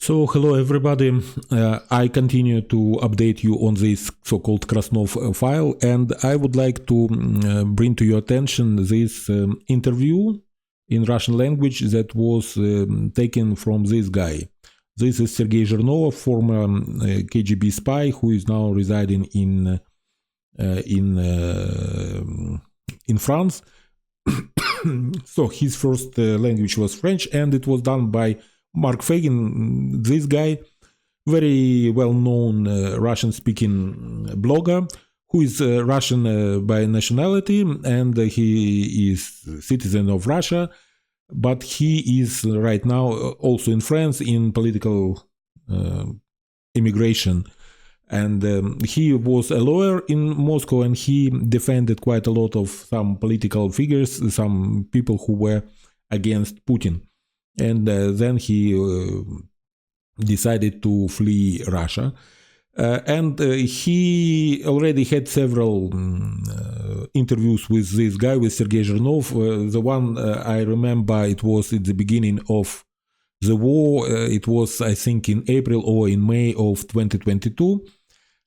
So, hello everybody. I continue to update you on this so-called Krasnov file, and I would like to bring to your attention this interview in Russian language that was taken from this guy. This is Sergey Jirnov, former KGB spy who is now residing in France. So his first language was French, and it was done by Mark Fagin, this guy, very well-known Russian-speaking blogger, who is Russian by nationality, and he is citizen of Russia, but he is right now also in France in political immigration. And he was a lawyer in Moscow, and he defended quite a lot of some political figures, some people who were against Putin. And then he decided to flee Russia. And he already had several interviews with this guy, with Sergey Jirnov. The one I remember, it was at the beginning of the war. It was, I think, in April or in May of 2022.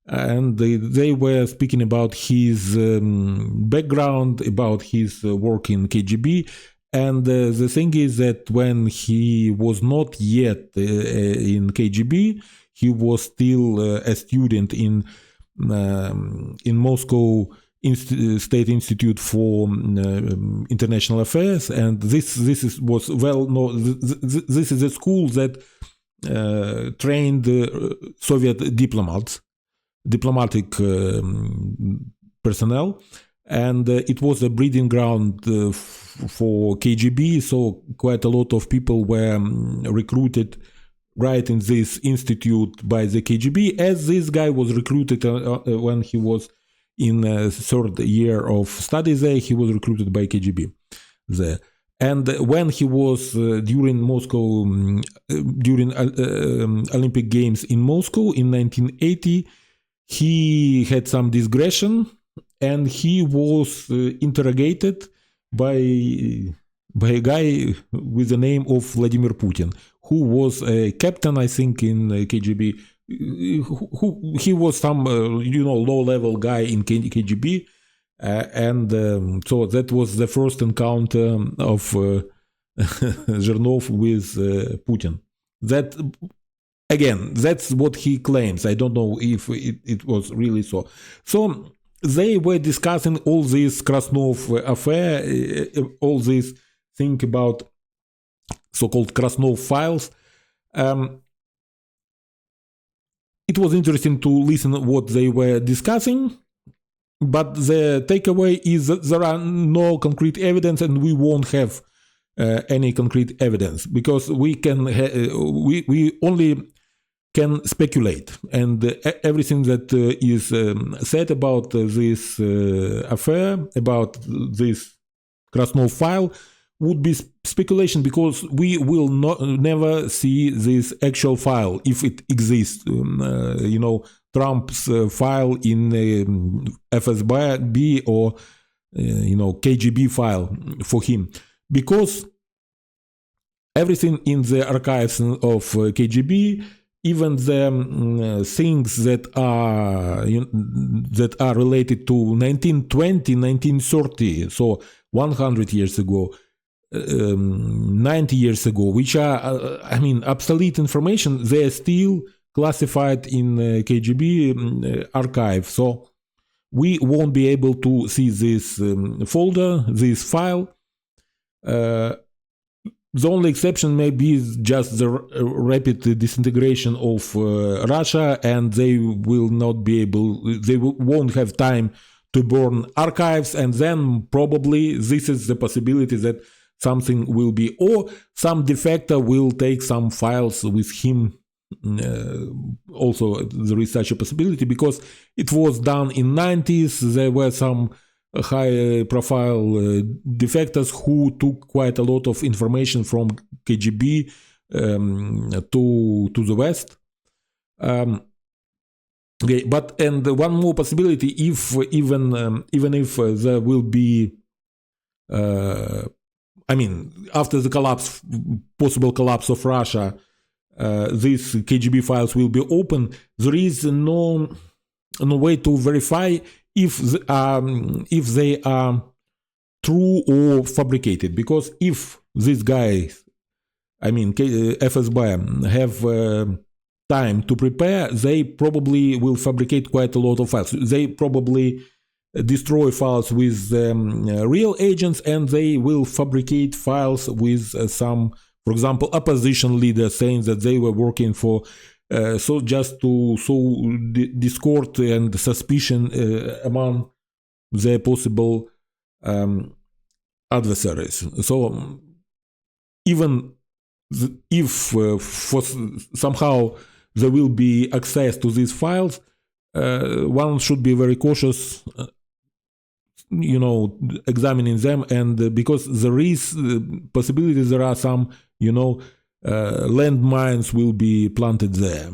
And they were speaking about his background, about his work in KGB. And the thing is that when he was not yet in KGB, he was still a student in Moscow State Institute for International Affairs, and this was well known. This is a school that trained Soviet diplomatic personnel. And it was a breeding ground for KGB, so quite a lot of people were recruited right in this institute by the KGB, as this guy was recruited when he was in third year of studies there. He was recruited by KGB there. And when he was during Olympic Games in Moscow in 1980, he had some digression. And he was interrogated by a guy with the name of Vladimir Putin, who was a captain, I think, in KGB. He was some, low-level guy in KGB, and so that was the first encounter of Zhernov with Putin. That, again, that's what he claims. I don't know if it was really so. So they were discussing all this Krasnov affair, all this thing about so-called Krasnov files. It was interesting to listen what they were discussing, but the takeaway is that there are no concrete evidence, and we won't have any concrete evidence, because we only can speculate, and everything that is said about this affair, about this Krasnov file, would be speculation, because we will never see this actual file if it exists. Trump's file in FSB or KGB file for him, because everything in the archives of KGB, even the things that are related to 1920, 1930, so 100 years ago, 90 years ago, which are, obsolete information, they are still classified in KGB archive. So we won't be able to see this folder, this file. The only exception may be just the rapid disintegration of Russia, and they will not be able, they won't have time to burn archives, and then probably this is the possibility that something will be, or some defector will take some files with him. Also, there is such a possibility, because it was done in 90s. There were some high-profile defectors who took quite a lot of information from KGB to the West. Okay, and one more possibility, if even if there will be, after the possible collapse of Russia, these KGB files will be open, there is no way to verify if they are true or fabricated. Because if these guys, FSB, have time to prepare, they probably will fabricate quite a lot of files. They probably destroy files with real agents, and they will fabricate files with some, for example, opposition leader saying that they were working for, just to sow discord and suspicion among their possible adversaries. So even if for somehow there will be access to these files, one should be very cautious, examining them, and because there is possibility there are some, landmines will be planted there.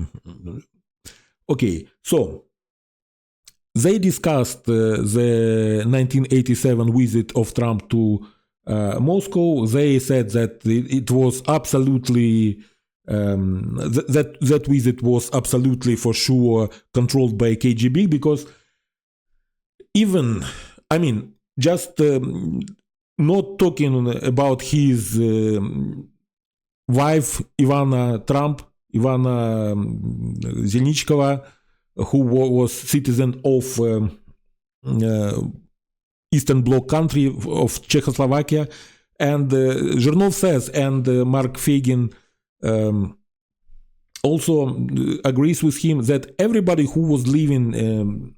Okay, so they discussed the 1987 visit of Trump to Moscow. They said that it was absolutely that visit was absolutely for sure controlled by KGB, because even, just not talking about his wife Ivana Zelnichkova, who was citizen of Eastern Bloc country of Czechoslovakia, and Jirnov says, and Mark Fagin also agrees with him, that everybody who was living in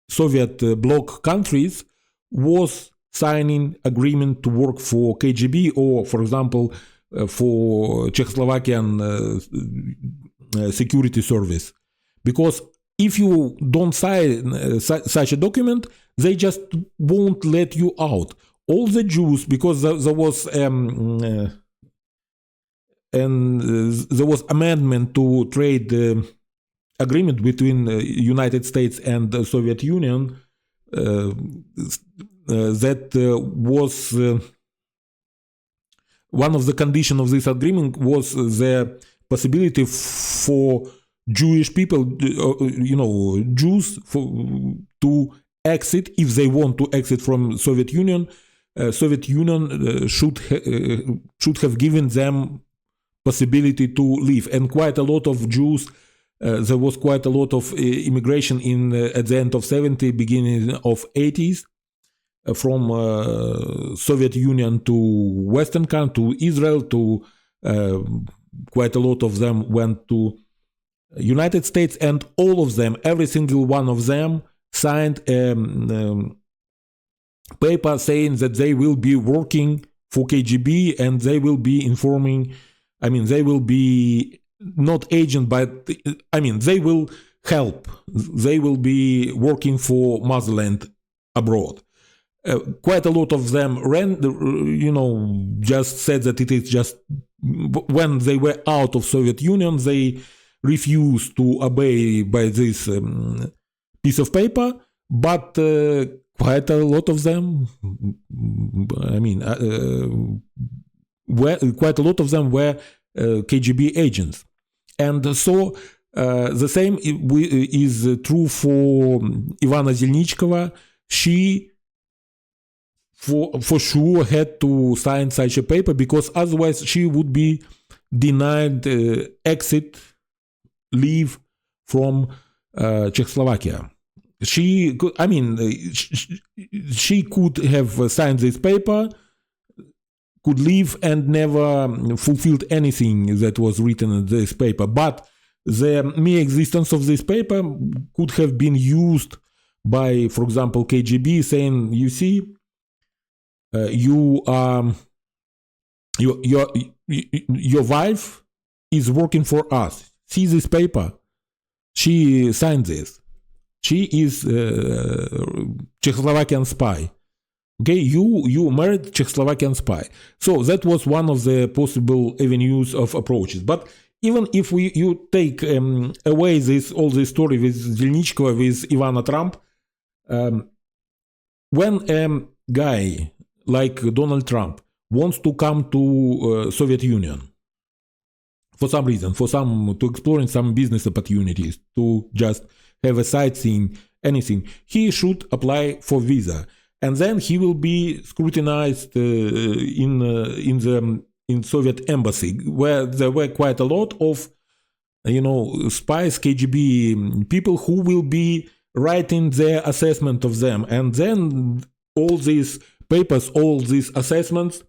Soviet bloc countries was signing agreement to work for KGB or, for example, for Czechoslovakian security service. Because if you don't sign such a document, they just won't let you out. All the Jews, because there was amendment to trade agreement between United States and the Soviet Union, that was one of the conditions of this agreement was the possibility for Jewish people, Jews, to exit if they want to exit from Soviet Union. Soviet Union should have given them possibility to leave, and quite a lot of Jews. There was quite a lot of immigration at the end of 70s, beginning of 80s, from Soviet Union to Western country, to Israel, to quite a lot of them went to United States, and all of them, every single one of them, signed a paper saying that they will be working for KGB, and they will be informing, they will be not agent, but they will help. They will be working for motherland abroad. Quite a lot of them just said that it is just when they were out of Soviet Union, they refused to obey by this piece of paper, but quite a lot of them, quite a lot of them were KGB agents. And so the same is true for Ivana Zelnichkova. She for sure had to sign such a paper, because otherwise she would be denied leave from Czechoslovakia. She could, she could have signed this paper, could leave, and never fulfilled anything that was written in this paper. But the mere existence of this paper could have been used by, for example, KGB, saying, you see, your wife is working for us. See this paper? She signed this. She is Czechoslovakian spy. Okay, you married Czechoslovakian spy. So that was one of the possible avenues of approaches. But even if you take away all this story with Zelnichkova, with Ivana Trump, when a guy like Donald Trump wants to come to Soviet Union for some reason, to exploring some business opportunities, to just have a sightseeing, anything, he should apply for visa, and then he will be scrutinized in Soviet embassy, where there were quite a lot of spies, KGB people who will be writing their assessment of them, and then all these papers, all these assessments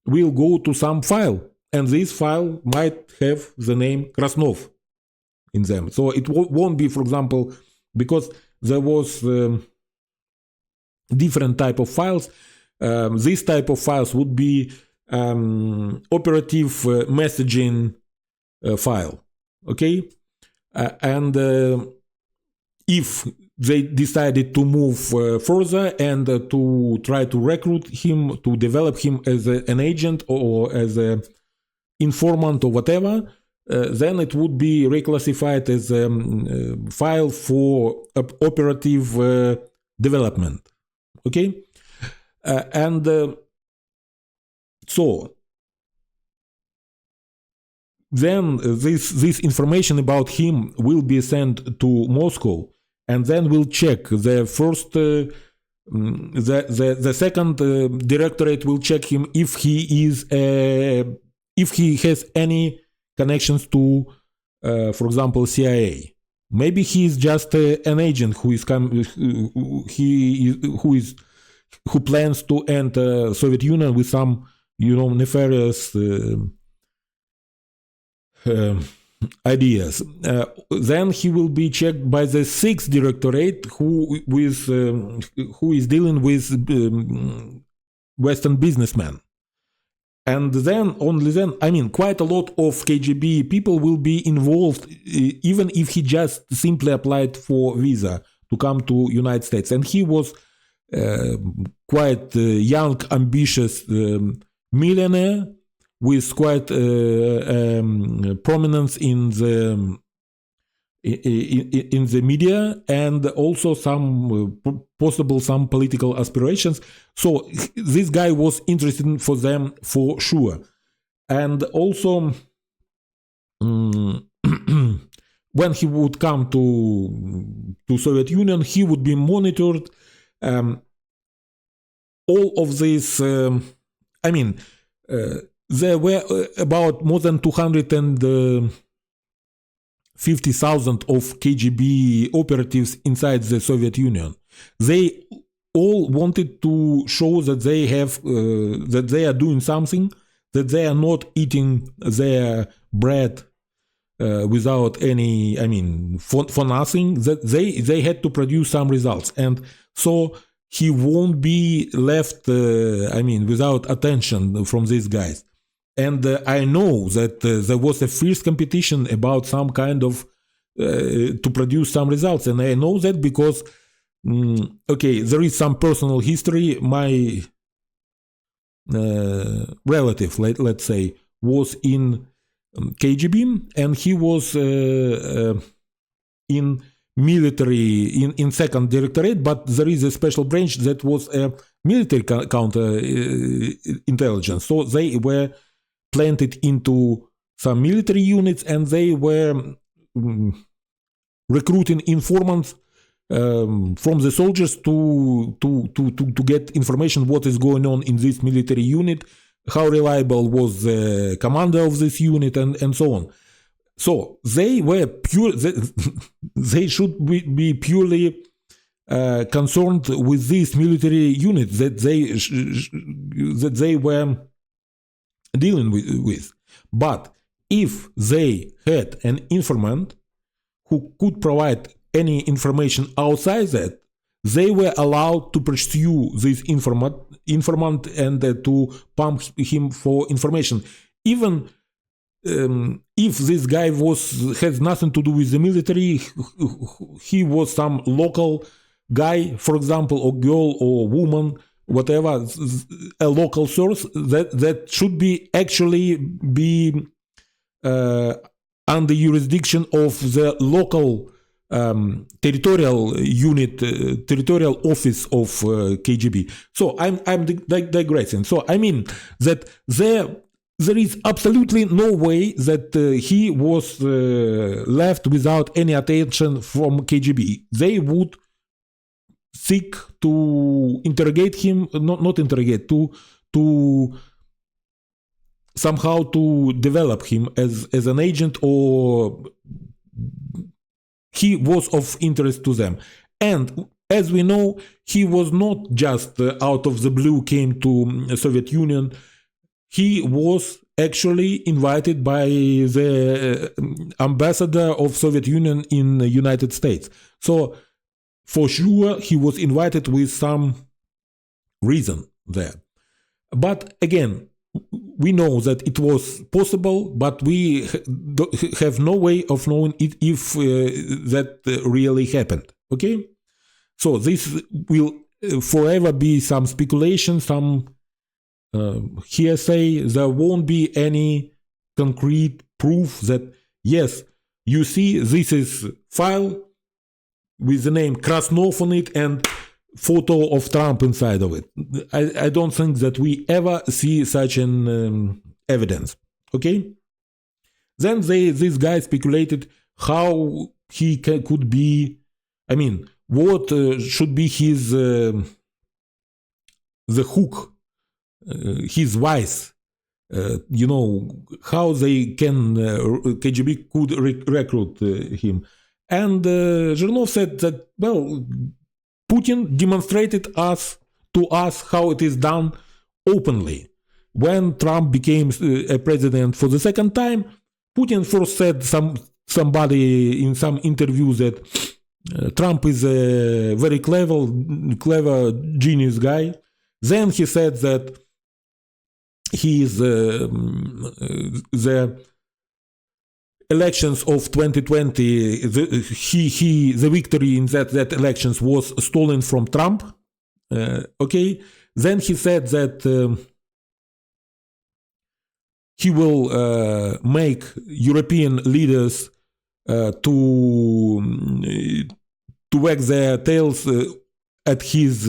will go to some file, and this file might have the name Krasnov in them. So it won't be, for example, because there was different type of files. This type of files would be operative messaging file, okay? And if they decided to move further and to try to recruit him, to develop him as an agent or as an informant or whatever, then it would be reclassified as a file for operative development, okay? So then this information about him will be sent to Moscow, and then we'll check the first, the second directorate will check him if he has any connections to, for example, CIA. Maybe he is just an agent who plans to enter Soviet Union with some, nefarious ideas. Then he will be checked by the 6th directorate, who is dealing with Western businessmen. And then, only then, quite a lot of KGB people will be involved, even if he just simply applied for visa to come to United States. And he was quite young, ambitious millionaire with quite prominence in the media, and also some political aspirations. So this guy was interested for them for sure. And also when he would come to Soviet Union, he would be monitored. All of this, there were about more than 250,000 of KGB operatives inside the Soviet Union. They all wanted to show that they have, that they are doing something, that they are not eating their bread without any, for nothing, that they had to produce some results. And so he won't be left, without attention from these guys. And I know that there was a fierce competition about some kind of, to produce some results. And I know that because, there is some personal history. My relative, let's say, was in KGB, and he was in military, in 2nd directorate, but there is a special branch that was a military counter intelligence. So they were planted into some military units, and they were recruiting informants from the soldiers to get information what is going on in this military unit, how reliable was the commander of this unit, and so on. So they were pure. They should be purely concerned with this military unit that they were dealing with. But if they had an informant who could provide any information outside that, they were allowed to pursue this informant and to pump him for information. Even if this guy has nothing to do with the military, he was some local guy, for example, or girl or woman, whatever, a local source that should be actually be under jurisdiction of the local territorial unit, territorial office of KGB. So I'm digressing. So that there is absolutely no way that he was left without any attention from KGB. They would seek to interrogate him, not interrogate, to somehow to develop him as an agent, or he was of interest to them. And as we know, he was not just out of the blue came to Soviet Union. He was actually invited by the ambassador of Soviet Union in the United States. So for sure, he was invited with some reason there. But again, we know that it was possible, but we have no way of knowing it if that really happened. Okay? So this will forever be some speculation, some hearsay. There won't be any concrete proof that, yes, you see, this is file with the name Krasnov on it and photo of Trump inside of it. I don't think that we ever see such an evidence. Okay? Then this guy speculated how he could be, I mean, what should be his, the hook, his vice, how they can, KGB could recruit him. And Jirnov said that, well, Putin demonstrated to us how it is done openly. When Trump became a president for the second time, Putin first said somebody in some interview that Trump is a very clever genius guy. Then he said that he is the elections of 2020, the victory in that elections was stolen from Trump. Okay. Then he said that he will make European leaders to wag their tails at his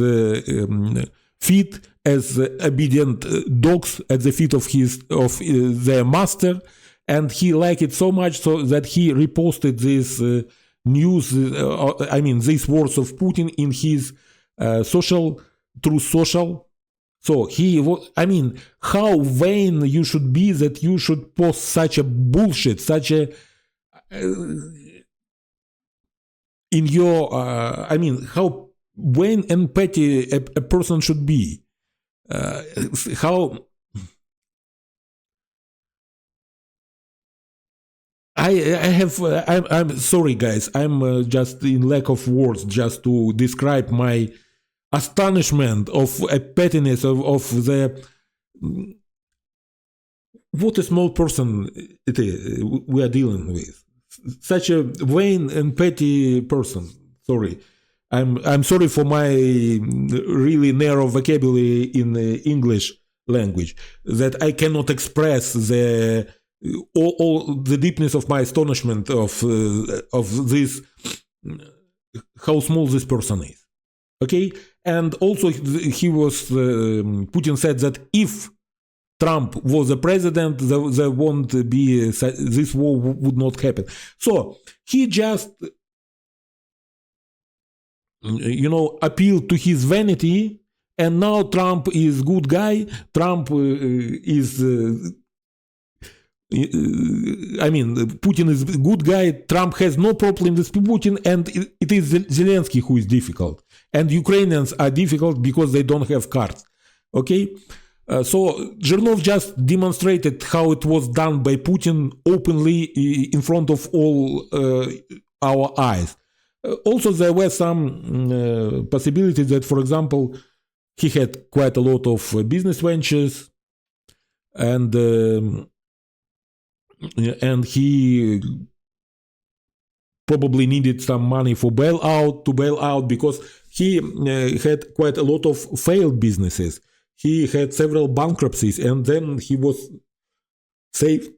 feet as obedient dogs at the feet of their master. And he liked it so much so that he reposted this news, these words of Putin in his Truth Social. So how vain you should be that you should post such a bullshit, such a in your how vain and petty a person should be. I'm sorry, guys. I'm just in lack of words just to describe my astonishment of a pettiness of the what a small person it is we are dealing with. Such a vain and petty person. Sorry. I'm sorry for my really narrow vocabulary in the English language that I cannot express all the deepness of my astonishment of this, how small this person is. Okay, and also Putin said that if Trump was a president, there won't be this war would not happen. So he just appealed to his vanity, and now Trump is good guy. Trump is. Putin is a good guy. Trump has no problem with Putin, and it is Zelensky who is difficult. And Ukrainians are difficult because they don't have cards. Okay? So Jirnov just demonstrated how it was done by Putin openly in front of all our eyes. Also, there were some possibilities that, for example, he had quite a lot of business ventures, and he probably needed some money to bail out because he had quite a lot of failed businesses. He had several bankruptcies, and then he was saved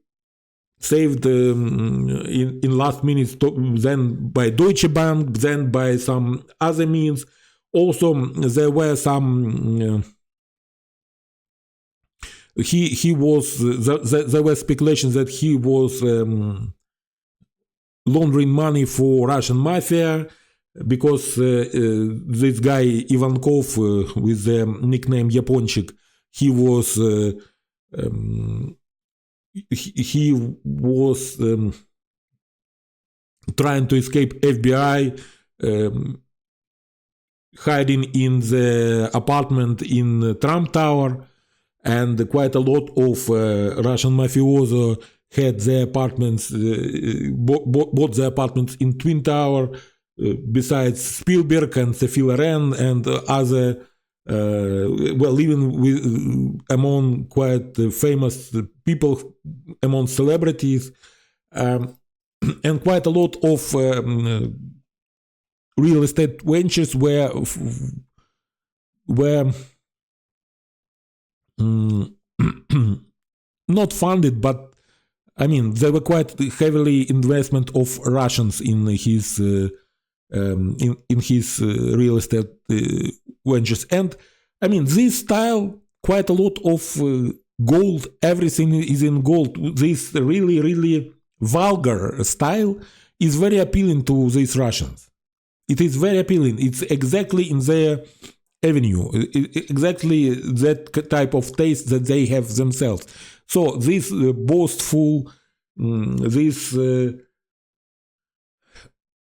in last minute, then by Deutsche Bank, then by some other means. Also, there were some he was there were speculations that he was laundering money for Russian mafia, because this guy Ivankov with the nickname Yaponchik, he was trying to escape FBI, hiding in the apartment in Trump Tower, and quite a lot of Russian mafioso had their apartments, bought their apartments in Twin Tower, besides Spielberg and Sophie Loren and other, living with among quite famous people, among celebrities, and quite a lot of real estate ventures were not funded, but I mean, there were quite heavily investment of Russians in his real estate ventures. And I mean, this style, quite a lot of gold, everything is in gold. This really, really vulgar style is very appealing to these Russians. It is very appealing. It's exactly in their avenue, exactly that type of taste that they have themselves. So this boastful, this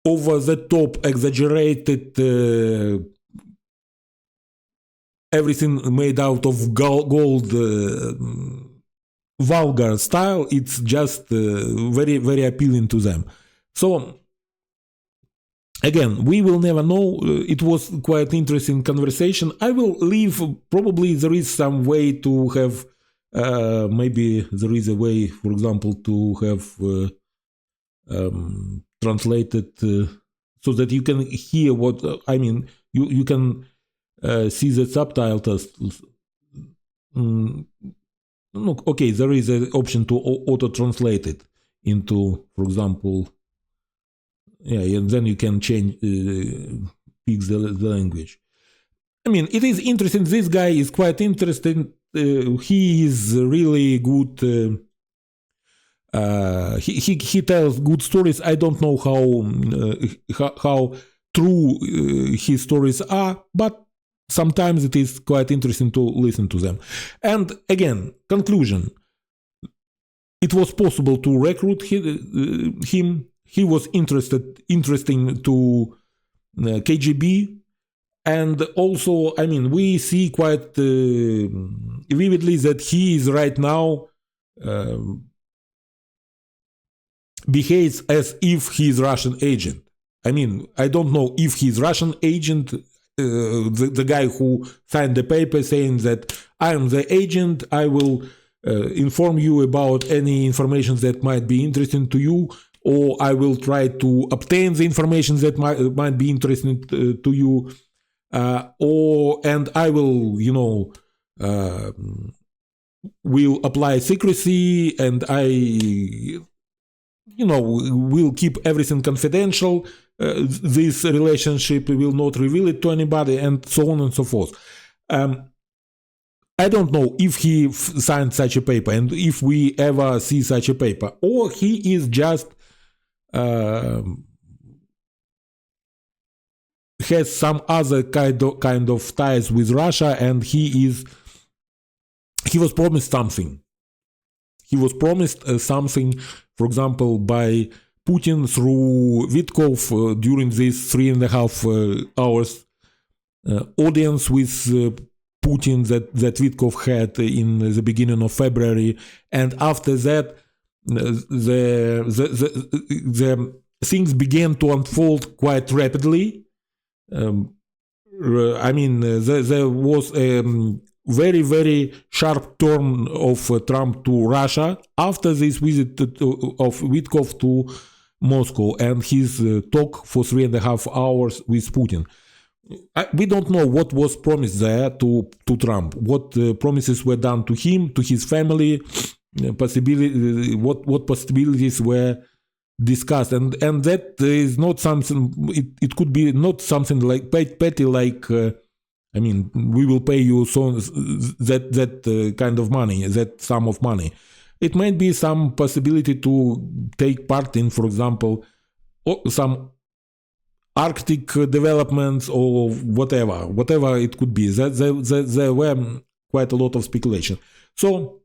over-the-top, exaggerated, everything made out of gold, vulgar style, it's just very, very appealing to them. So again, we will never know. It was quite interesting conversation. I will leave, probably there is some way to have, maybe there is a way, for example, to have translated so that you can hear what, I mean, you can see the subtitles. Okay, there is an option to auto-translate it into, for example, and then you can change, fix the language. I mean, it is interesting. This guy is quite interesting. He is really good. He tells good stories. I don't know how true his stories are, but sometimes it is quite interesting to listen to them. And again, conclusion: it was possible to recruit him. He was interesting to KGB, and also, I mean, we see quite vividly that he is right now behaves as if he is Russian agent. I mean, I don't know if he's Russian agent, the guy who signed the paper saying that I am the agent, I will inform you about any information that might be interesting to you, or I will try to obtain the information that might be interesting to you, and I will, will apply secrecy, and I, will keep everything confidential. This relationship will not reveal it to anybody, and so on and so forth. I don't know if he signed such a paper, and if we ever see such a paper, or he is just has some other kind of ties with Russia, and he was promised something. He was promised something, for example, by Putin through Witkov during this 3.5 hours audience with Putin that Witkov had in the beginning of February, and after that the things began to unfold quite rapidly. I mean, there was a very, very sharp turn of Trump to Russia after this visit of Witkov to Moscow and his talk for 3.5 hours with Putin. We don't know what was promised there to Trump, what promises were done to him, to his family, what possibilities were discussed, and that is not something. It could be not something like petty, like I mean, we will pay you that kind of money, that sum of money. It might be some possibility to take part in, for example, some Arctic developments or whatever it could be. There were quite a lot of speculation. So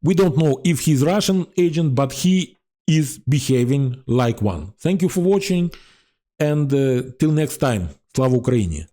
we don't know if he's Russian agent, but he is behaving like one. Thank you for watching, and till next time. Slava Ukraini!